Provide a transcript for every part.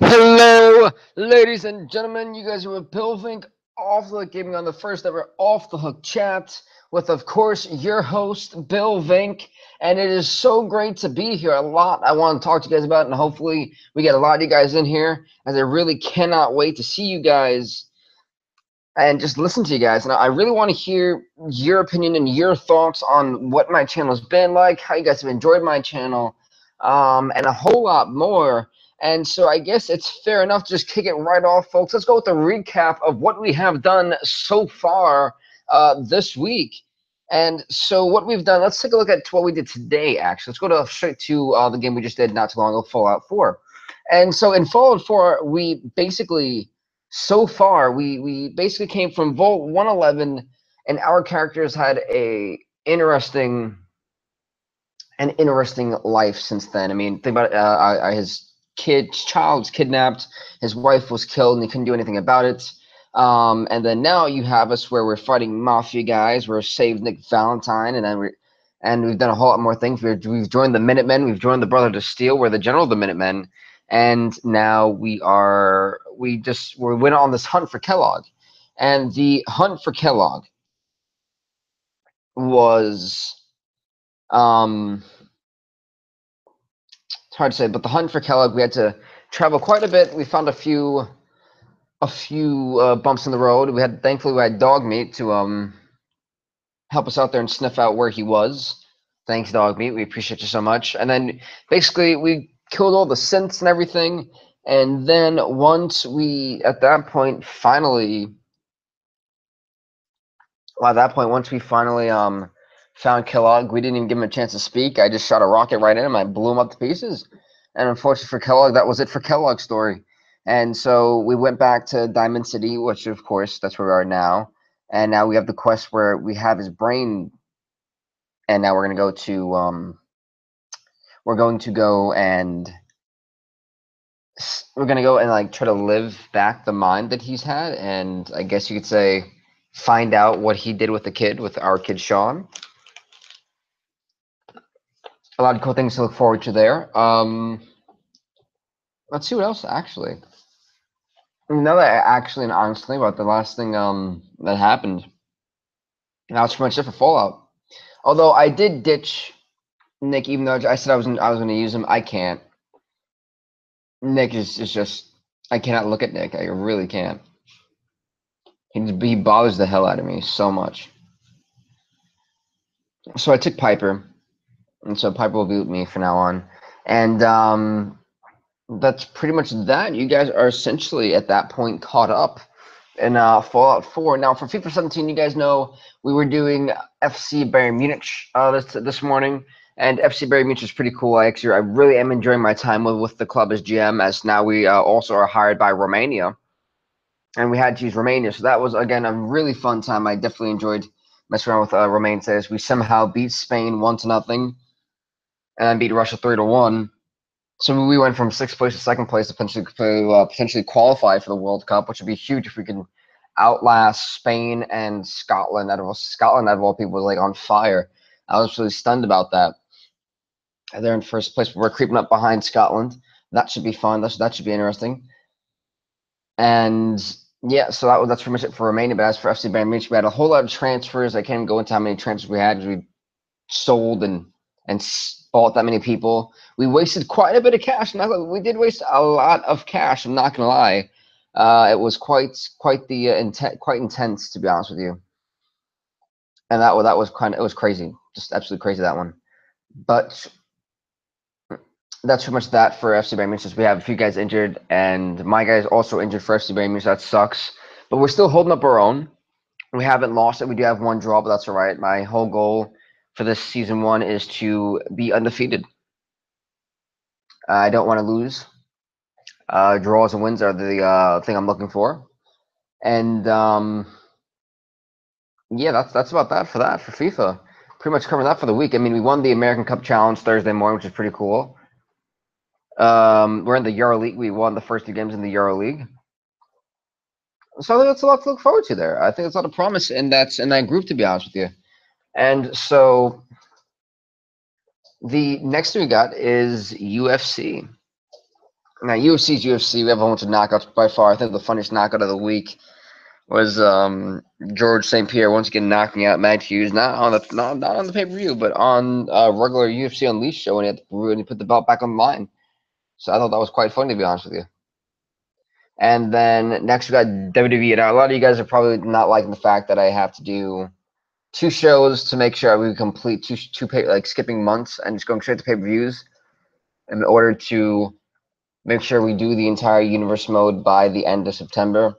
Hello, ladies and gentlemen. You guys are with Vink, Off the Hook Gaming on the first ever Off the Hook chat with, of course, your host, Bill Vink. And it is so great to be here. A lot I want to talk to you guys about, and hopefully we get a lot of you guys in here, as I really cannot wait to see you guys and just listen to you guys. And I really want to hear your opinion and your thoughts on what my channel has been like, how you guys have enjoyed my channel, and a whole lot more. And so I guess it's fair enough to just kick it right off, folks. Let's go with the recap of what we have done so far this week. And so what we've done, let's take a look at what we did today, actually. Let's go to straight to the game we just did not too long ago, Fallout 4. And so in Fallout 4, we basically so far we basically came from Vault 111, and our characters had an interesting life since then. I mean, think about it. His child was kidnapped, his wife was killed, and he couldn't do anything about it. And then now you have us where we're fighting mafia guys. We're saved Nick Valentine, and we've done a whole lot more things. We've joined the Minutemen. We've joined the Brothers of Steel. We're the general of the Minutemen, and now we went on this hunt for Kellogg, and the hunt for Kellogg was it's hard to say, but the hunt for Kellogg, we had to travel quite a bit. We found a few bumps in the road. Thankfully we had dog meat to help us out there and sniff out where he was. Thanks, dog meat. We appreciate you so much. And then basically we killed all the synths and everything. And then once we finally found Kellogg, we didn't even give him a chance to speak. I just shot a rocket right in him. I blew him up to pieces. And unfortunately for Kellogg, that was it for Kellogg's story. And so we went back to Diamond City, which of course that's where we are now. And now we have the quest where we have his brain, and now we're gonna go to like try to live back the mind that he's had, and I guess you could say find out what he did with our kid Sean. A lot of cool things to look forward to there. Let's see what else actually. Now that I actually and honestly about the last thing that happened, that's pretty much it for Fallout. Although I did ditch Nick, even though I said I was going to use him, I can't. Nick is just I cannot look at Nick. I really can't. He bothers the hell out of me so much. So I took Piper, and so Piper will be with me from now on, and that's pretty much that. You guys are essentially at that point caught up in Fallout 4. Now for FIFA 17, you guys know we were doing FC Bayern Munich this morning, and FC Bayern Munich is pretty cool. I really am enjoying my time with the club as GM, as now we also are hired by Romania, and we had to use Romania. So that was again a really fun time. I definitely enjoyed messing around with Romania. We somehow beat Spain 1-0, and then beat Russia 3-1. So we went from 6th place to 2nd place, potentially qualify for the World Cup, which would be huge if we could outlast Spain and Scotland. Scotland, out of all people, was like on fire. I was really stunned about that. They're in 1st place, but we're creeping up behind Scotland. That should be fun. That should be interesting. And yeah, so that's pretty much it for Romania. But as for FC Bayern Munich, we had a whole lot of transfers. I can't even go into how many transfers we had because we sold and bought that many people. We wasted quite a bit of cash. We did waste a lot of cash. I'm not gonna lie. It was quite intense, to be honest with you. And it was crazy, just absolutely crazy, that one. But that's pretty much that for FC Bayern Munich. We have a few guys injured, and my guy's also injured for FC Bayern Munich. That sucks. But we're still holding up our own. We haven't lost it. We do have one draw, but that's all right. My whole goal for this season 1 is to be undefeated. I don't want to lose. Draws and wins are the thing I'm looking for. And yeah, that's about that for FIFA. Pretty much covering that for the week. I mean, we won the American Cup Challenge Thursday morning, which is pretty cool. We're in the Euro League. We won the first 2 games in the Euro League. So I think that's a lot to look forward to there. I think there's a lot of promise in that group, to be honest with you. And so the next thing we got is UFC. Now, UFC's UFC. We have a bunch of knockouts by far. I think the funniest knockout of the week was George St. Pierre once again knocking out Matt Hughes, not on the pay per view, but on regular UFC Unleashed show, and he put the belt back on the line. So I thought that was quite funny, to be honest with you. And then next we got WWE. Now a lot of you guys are probably not liking the fact that I have to do 2 shows to make sure we complete like skipping months and just going straight to pay per views in order to make sure we do the entire universe mode by the end of September.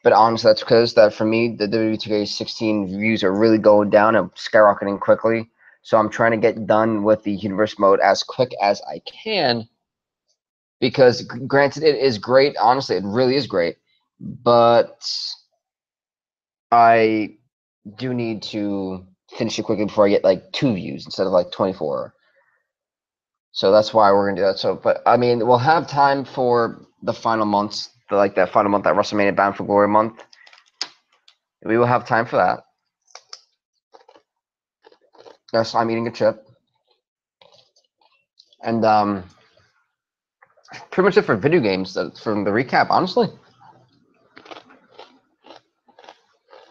But honestly, that's because that for me, the WWE 2K16 views are really going down and skyrocketing quickly. So I'm trying to get done with the universe mode as quick as I can. Because granted, it is great. Honestly, it really is great. But I do need to finish it quickly before I get like 2 views instead of like 24. So that's why we're gonna do that. So, but I mean, we'll have time for the final months, that final month, that WrestleMania Bound for Glory month. We will have time for that. Yes, I'm eating a chip, and pretty much it for video games. From the recap, honestly.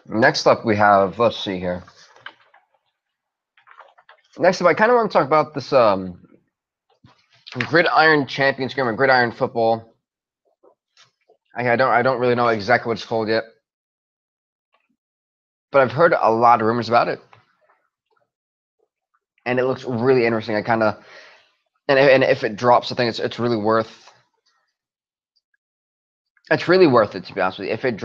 Next up, we have. Let's see here. Next up, I kind of want to talk about this Gridiron Champions game or Gridiron Football. I don't really know exactly what it's called yet, but I've heard a lot of rumors about it, and it looks really interesting. I kind of and if it drops, I think it's really worth. It's really worth it, to be honest with you. If it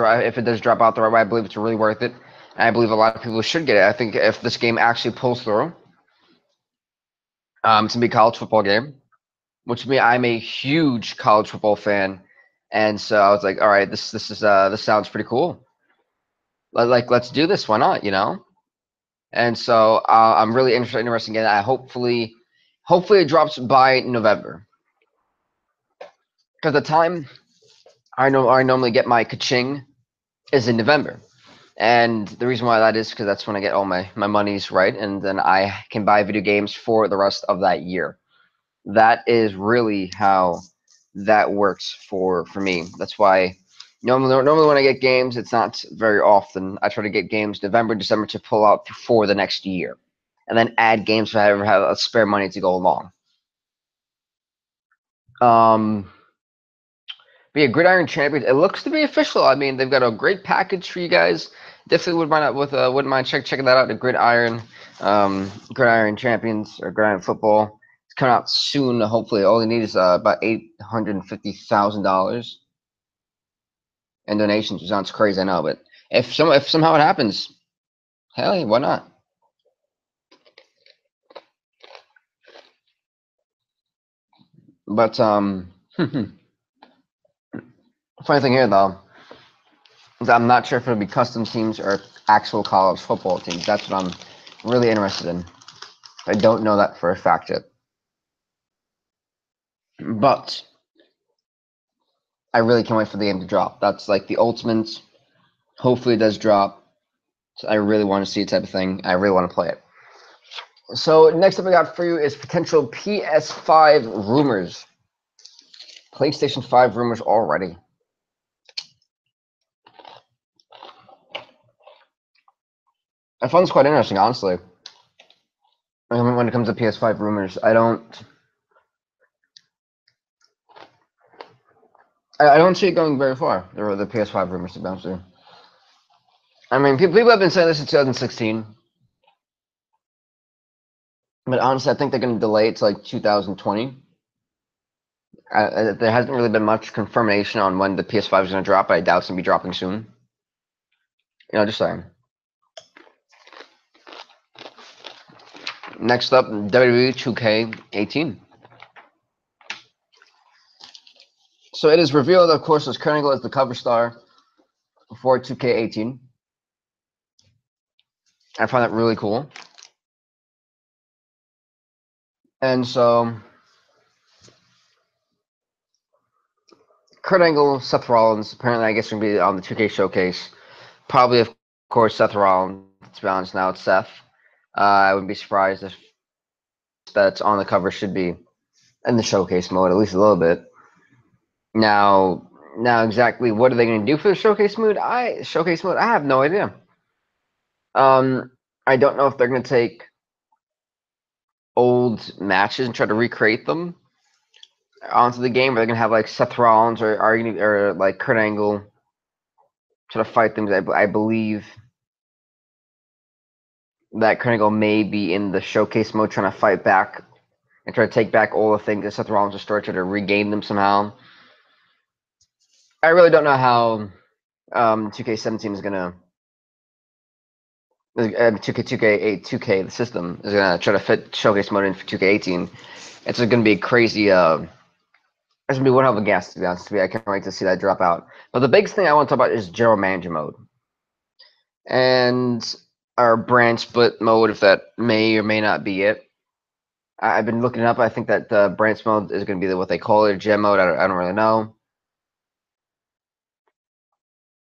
does drop out the right way, I believe it's really worth it, and I believe a lot of people should get it. I think if this game actually pulls through, it's gonna be a college football game, which me I'm a huge college football fan, and so I was like, all right, this sounds pretty cool. Let's do this. Why not? You know. And so I'm really interested in it. I hopefully it drops by November, because the time I normally get my kaching is in November. And the reason why that is because that's when I get all my monies right, and then I can buy video games for the rest of that year. That is really how that works for me. That's why normally when I get games, it's not very often. I try to get games November, December to pull out for the next year, and then add games if I ever have a spare money to go along. But yeah, Gridiron Champions. It looks to be official. I mean, they've got a great package for you guys. Definitely wouldn't mind checking that out. The Gridiron Champions or Gridiron Football. It's coming out soon. Hopefully, all you need is about $850,000 in donations. Which sounds crazy, I know, but if somehow it happens, hell, why not? But funny thing here though is I'm not sure if it'll be custom teams or actual college football teams. That's what I'm really interested in. I don't know that for a fact yet. But I really can't wait for the game to drop. That's like the ultimate. Hopefully it does drop. So I really want to see it type of thing. I really want to play it. So next up I got for you is potential PS5 rumors. PlayStation 5 rumors already. I find this quite interesting, honestly. When it comes to PS5 rumors, I don't see it going very far. The PS5 rumors, to be honest with you. I mean, people have been saying this since 2016. But honestly, I think they're going to delay it to like 2020. There hasn't really been much confirmation on when the PS5 is going to drop, but I doubt it's going to be dropping soon. You know, just saying. Next up, WWE 2K18. So it is revealed, of course, as Kurt Angle as the cover star for 2K18. I find that really cool. And so Kurt Angle, Seth Rollins, apparently I guess going to be on the 2K showcase. Probably, of course, Seth Rollins. To be honest, now it's Seth. I wouldn't be surprised if that's on the cover should be in the showcase mode, at least a little bit. Now, exactly what are they going to do for the showcase mode? I have no idea. I don't know if they're going to take old matches and try to recreate them onto the game, or they're going to have like Seth Rollins or like Kurt Angle try to fight them. I believe that Kurt Angle may be in the showcase mode trying to fight back and try to take back all the things that Seth Rollins destroyed, try to regain them somehow. I really don't know how 2K17 is gonna 2K the system is gonna try to fit showcase mode in for 2K18. It's gonna be crazy. It's gonna be one hell of a guess, to be honest with you. I can't wait to see that drop out. But the biggest thing I want to talk about is general manager mode and our brand split mode, if that may or may not be it. I've been looking it up. I think that the branch mode is going to be what they call it, gem mode. I don't really know.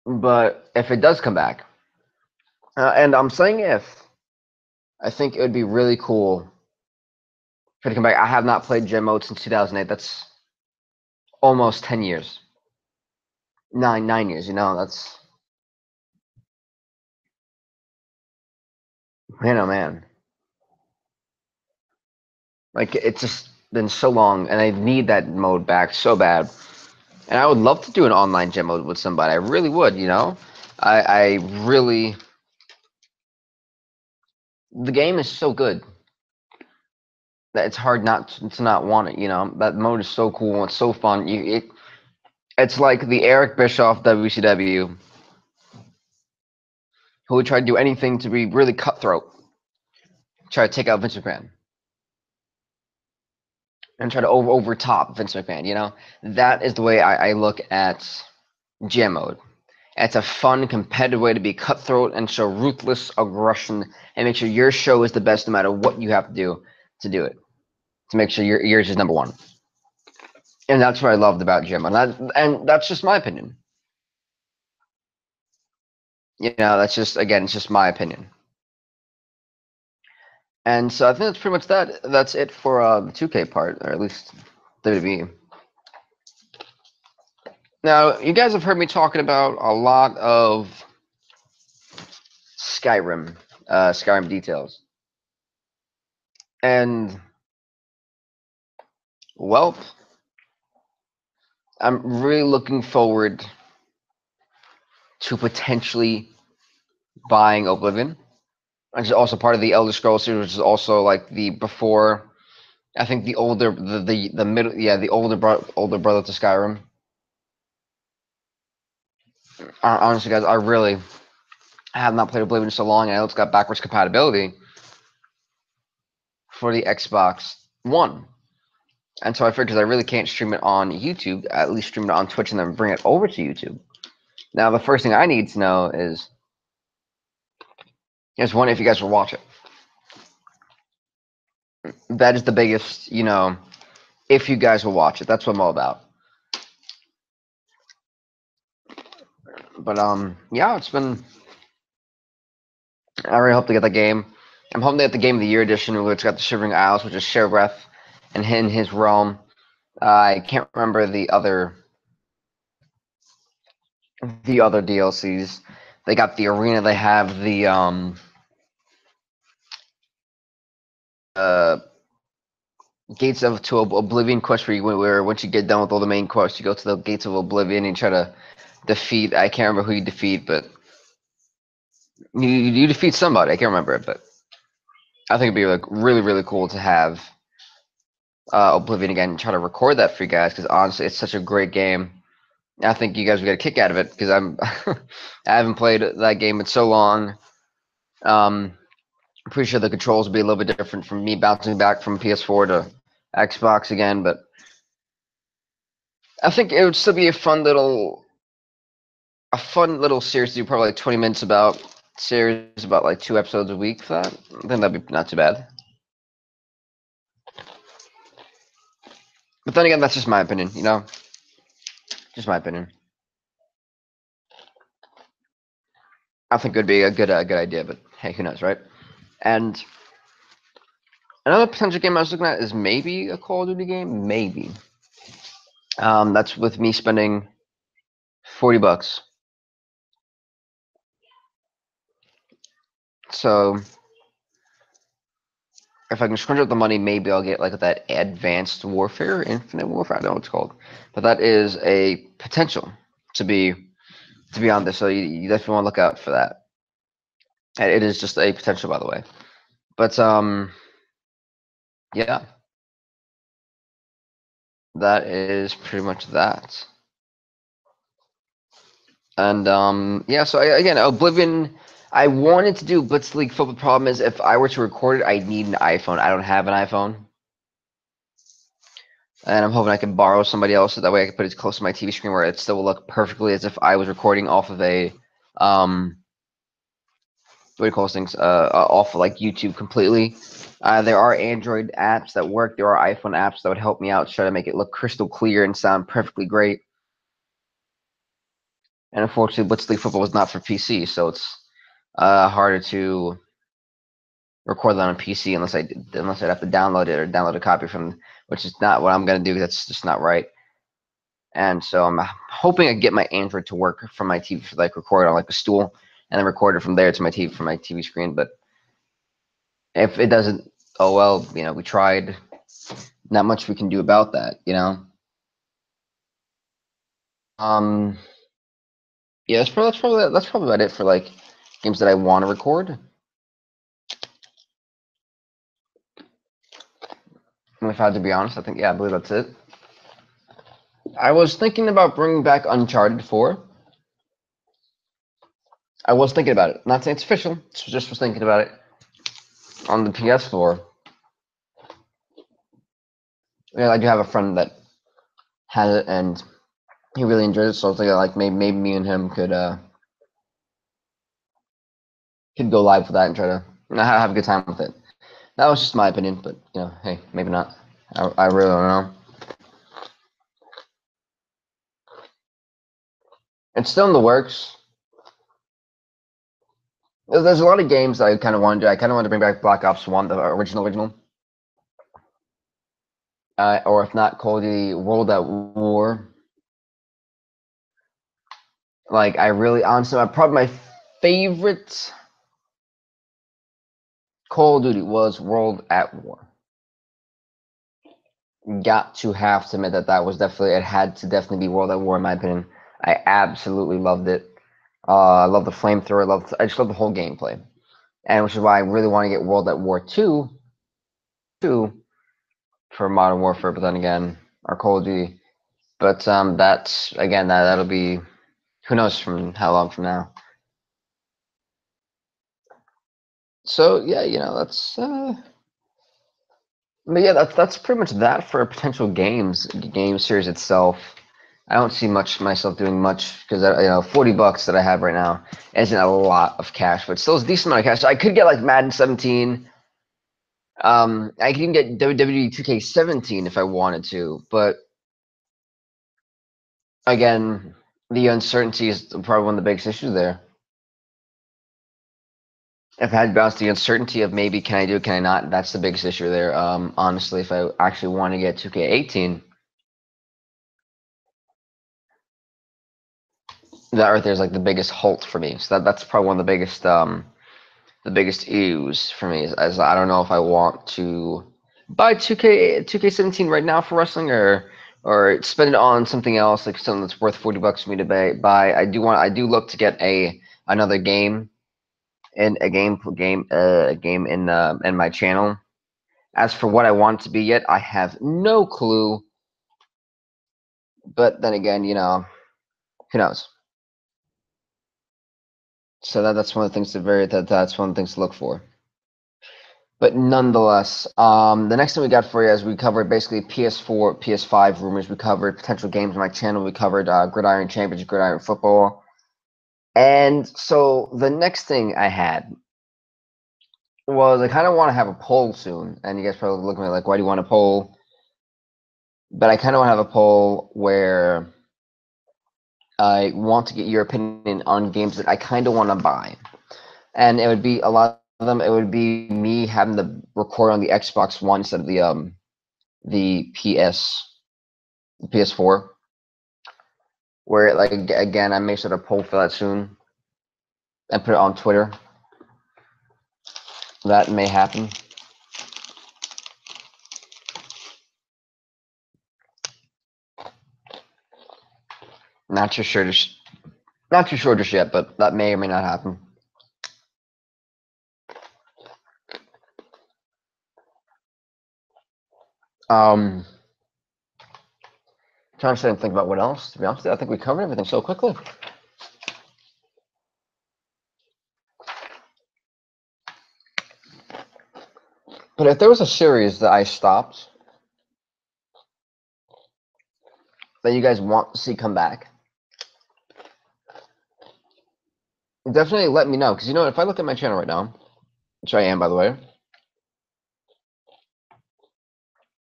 But if it does come back, and I'm saying if, I think it would be really cool for it to come back. I have not played gem mode since 2008. That's almost 10 years. 9 years, that's, man, oh man. Like, it's just been so long, and I need that mode back so bad. And I would love to do an online gem mode with somebody. I really would, I really, the game is so good that it's hard not to not want it. That mode is so cool. It's so fun. It's like the Eric Bischoff WCW, who would try to do anything to be really cutthroat, try to take out Vince McMahon, and try to overtop Vince McMahon. That is the way I look at GM mode. It's a fun, competitive way to be cutthroat and show ruthless aggression and make sure your show is the best no matter what you have to do it. To make sure yours is number one. And that's what I loved about GM mode. And that's just my opinion. That's just, again, it's just my opinion. And so I think that's pretty much that. That's it for the 2K part, or at least WWE. Now, you guys have heard me talking about a lot of Skyrim details. And, well, I'm really looking forward to potentially buying Oblivion, which is also part of the Elder Scrolls series, which is also like the before, I think the older, the middle, yeah, the older brother to Skyrim. Honestly, guys, I have not played Oblivion in so long. I know it's got backwards compatibility for the Xbox One. And so I figured, because I really can't stream it on YouTube, at least stream it on Twitch and then bring it over to YouTube. Now, the first thing I need to know is one, if you guys will watch it. That is the biggest, if you guys will watch it. That's what I'm all about. But, yeah, it's been, I really hope to get the game. I'm hoping to get the Game of the Year edition, which got the Shivering Isles, which is Share Breath and in his realm. I can't remember the other DLCs. They got the arena. They have the Gates of to Oblivion quest where once you get done with all the main quests, you go to the Gates of Oblivion and try to defeat. I can't remember who you defeat, but you defeat somebody. I can't remember it, but I think it'd be like really cool to have Oblivion again and try to record that for you guys, because honestly, it's such a great game. I think you guys would get a kick out of it, because I haven't played that game in so long. I'm pretty sure the controls will be a little bit different from me bouncing back from PS4 to Xbox again, but I think it would still be a fun little series to do, probably like 20 minutes about like 2 episodes a week for that. I think that'd be not too bad. But then again, that's just my opinion, just my opinion. I think it would be a good idea, but hey, who knows, right? And another potential game I was looking at is maybe a Call of Duty game, maybe. That's with me spending $40. So if I can scrunch up the money, maybe I'll get like that Advanced Warfare, Infinite Warfare. I don't know what it's called, but that is a potential to be on this. So you definitely want to look out for that. And it is just a potential, by the way. But yeah, that is pretty much that. And yeah, so again, Oblivion. I wanted to do Blitz League Football. The problem is, if I were to record it, I need an iPhone. I don't have an iPhone, and I'm hoping I can borrow somebody else so that way I can put it close to my TV screen where it still will look perfectly as if I was recording off of a what do you call those things? Off of like YouTube completely. There are Android apps that work. There are iPhone apps that would help me out, try to make it look crystal clear and sound perfectly great. And unfortunately, Blitz League Football was not for PC, so it's harder to record that on a PC unless I'd have to download it or download a copy from, which is not what I'm gonna do. That's just not right. And so I'm hoping I get my Android to work from my TV, for like record on like a stool, and then record it from there to my TV from my TV screen. But if it doesn't, oh well, we tried. Not much we can do about that. Um, yeah, that's probably about it for like games that I want to record. And if I had to be honest, I think I believe that's it. I was thinking about bringing back Uncharted 4. I was thinking about it. Not saying it's official. Just was thinking about it on the PS4. Yeah, I do have a friend that has it, and he really enjoyed it. So I was thinking like maybe me and him could go live with that and try to have a good time with it. That was just my opinion, but hey, maybe not. I really don't know. It's still in the works. There's a lot of games that I kind of want to do. I kind of want to bring back Black Ops 1, the original. Or if not, Call of Duty World at War. Like, I really, honestly, probably my favorite Call of Duty was World at War. Got to have to admit it had to definitely be World at War, in my opinion. I absolutely loved it. I love the flamethrower. I just love the whole gameplay. And which is why I really want to get World at War 2 for Modern Warfare, but then again, our Call of Duty. But that's again that'll be who knows from how long from now. So yeah, that's but yeah, that's pretty much that for potential game series itself. I don't see myself doing much because $40 that I have right now isn't a lot of cash, but still is a decent amount of cash. So I could get like Madden 17. I can even get WWE 2K17 if I wanted to, but again, the uncertainty is probably one of the biggest issues there. If I had to balance the uncertainty of maybe can I do it, can I not, that's the biggest issue there. Honestly, if I actually want to get 2K18, that right there is like the biggest halt for me. So that's probably one of the biggest issues for me is, as I don't know if I want to buy 2K17 right now for wrestling or spend it on something else, like something that's worth $40 for me to buy. I do look to get another game in a game in my channel. As for what I want it to be yet, I have no clue. But then again, who knows? So that's one of the things that's one of the things to look for. But nonetheless, the next thing we got for you is we covered basically PS4, PS5 rumors. We covered potential games on my channel. We covered Gridiron Championship, Gridiron Football. And so the next thing I had was I kind of want to have a poll soon. And you guys probably looking at me like, why do you want a poll? But I kind of want to have a poll where I want to get your opinion on games that I kind of want to buy. And it would be a lot of them. It would be me having to record on the Xbox One instead of the PS PS4. Where, like, again, I may start a poll for that soon and put it on Twitter. That may happen. Not too sure just yet, but that may or may not happen. Trying to think about what else. To be honest, I think we covered everything so quickly. But if there was a series that I stopped that you guys want to see come back, definitely let me know. Because, you know, if I look at my channel right now, which I am, by the way,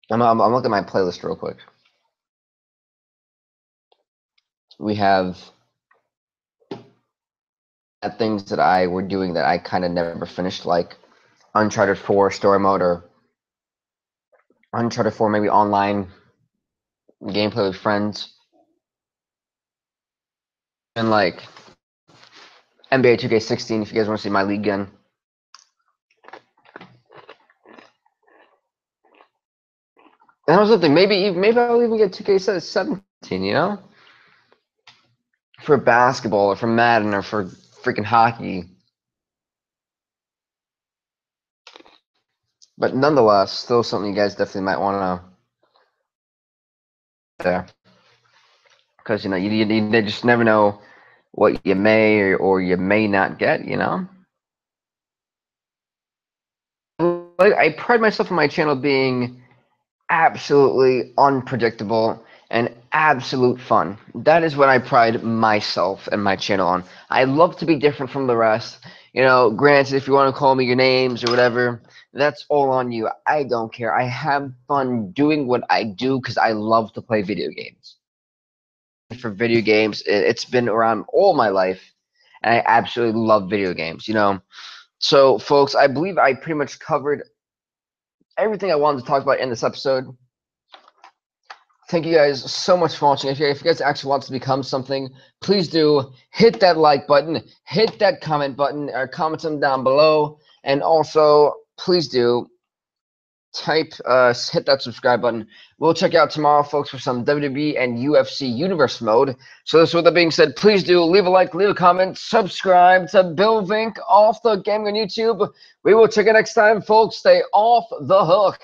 I'm looking at my playlist real quick. We have things that I were doing that I kind of never finished, like Uncharted 4 story mode, or Uncharted 4 maybe online gameplay with friends, and like NBA 2K16 if you guys want to see my league again. And I was thinking maybe I'll even get 2K17, you know, for basketball or for Madden or for freaking hockey. But nonetheless, still something you guys definitely might want to know there, because you know you just never know what you may or you may not get, you know. Like, I pride myself on my channel being absolutely unpredictable and absolute fun. That is what I pride myself and my channel on. I love to be different from the rest. You know, granted, if you want to call me your names or whatever, that's all on you. I don't care. I have fun doing what I do because I love to play video games. For video games, it's been around all my life, and I absolutely love video games, you know. So, folks, I believe I pretty much covered everything I wanted to talk about in this episode. Thank you guys so much for watching. If you guys actually want to become something, please do hit that like button, hit that comment button, or comment them down below. And also, please do hit that subscribe button. We'll check out tomorrow, folks, for some WWE and UFC Universe mode. So, with that being said, please do leave a like, leave a comment, subscribe to Bill Vink off the gaming on YouTube. We will check you next time, folks. Stay off the hook.